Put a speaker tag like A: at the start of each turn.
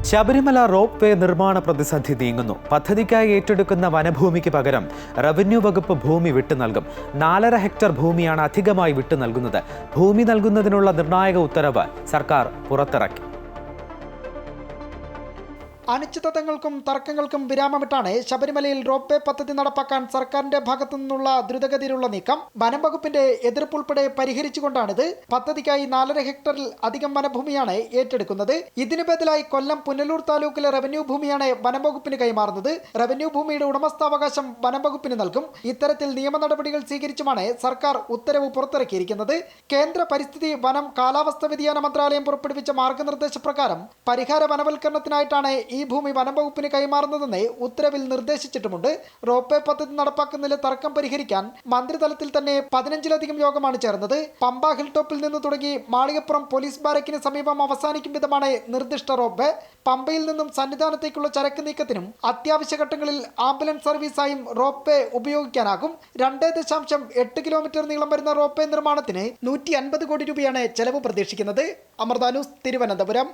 A: Sabarimala rope way നിർമ്മാണ പ്രതിസന്ധി നീങ്ങുന്നു. പദ്ധതിക്കായി ഏറ്റെടുക്കുന്ന വനഭൂമിക്ക് പകരം റവന്യൂ വകുപ്പ് ഭൂമി വിട്ടു നൽകും. 4.5 ഹെക്ടർ ഭൂമിയാണ് അധികമായി വിട്ടു നൽകുന്നത്. ഭൂമി നൽകുന്നതിനുള്ള നിർണായക ഉത്തരവ് സർക്കാർ പുറത്തിറക്കി.
B: അനിശ്ചിതത്വങ്ങൾക്കും തർക്കങ്ങൾക്കും വിരാമമിട്ടാണ് ശബരിമലയിൽ റോപ്പ് വേ പദ്ധതി നടപ്പാക്കാൻ സർക്കാരിന്റെ ഭാഗത്തു നിന്നുള്ള ദ്രുതഗതിയിലുള്ള നീക്കം. വനം വകുപ്പിന്റെ എതിർപ്പുൾപ്പെടെ പരിഹരിച്ചുകൊണ്ടാണിത്. പദ്ധതിക്കായി 4.5 ഹെക്ടറിൽ അധികം വനഭൂമിയാണ് ഏറ്റെടുക്കുന്നത്. ഇതിനു ബദലായി കൊല്ലം പുനലൂർ താലൂക്കിലെ റവന്യൂ ഭൂമിയാണ് വനം വകുപ്പിന് കൈമാറുന്നത്. റവന്യൂ ഭൂമിയുടെ ഉടമസ്ഥാവകാശം വനം വകുപ്പിന് നൽകും. ഇത്തരത്തിൽ നിയമ നടപടികൾ സ്വീകരിച്ചുമാണ് സർക്കാർ ഉത്തരവ് പുറത്തിറക്കിയിരിക്കുന്നത്. കേന്ദ്ര പരിസ്ഥിതി വനം കാലാവസ്ഥാ വ്യതിയാന മന്ത്രാലയം പുറപ്പെടുവിച്ച മാർഗനിർദ്ദേശപ്രകാരം പരിഹാര വനവൽക്കരണത്തിനായിട്ടാണ് ഈ ഭൂമി വനം വകുപ്പിന് കൈമാറുന്നതെന്ന് ഉത്തരവിൽ നിർദ്ദേശിച്ചിട്ടുമുണ്ട്. റോപ്പ് വേ പദ്ധതി നടപ്പാക്കുന്നതിലെ തർക്കം പരിഹരിക്കാൻ മന്ത്രിതലത്തിൽ തന്നെ 15ലധികം യോഗമാണ് ചേർന്നത്. പമ്പ ഹിൽ ടോപ്പിൽ നിന്ന് തുടങ്ങി മാളികപ്പുറം പോലീസ് ബാരക്കിന് സമീപം അവസാനിക്കും വിധമാണ് നിർദ്ദിഷ്ട റോപ്പ് വേ. പമ്പയിൽ നിന്നും സന്നിധാനത്തേക്കുള്ള ചരക്ക് നീക്കത്തിനും അത്യാവശ്യ ഘട്ടങ്ങളിൽ ആംബുലൻസ് സർവീസായും റോപ്പ് വേ ഉപയോഗിക്കാനാകും. 2.8 കിലോമീറ്റർ നീളം വരുന്ന റോപ്പ് വേ നിർമ്മാണത്തിന് 150 കോടി രൂപയാണ് ചെലവ് പ്രതീക്ഷിക്കുന്നത്. അമൃത ന്യൂസ്, തിരുവനന്തപുരം.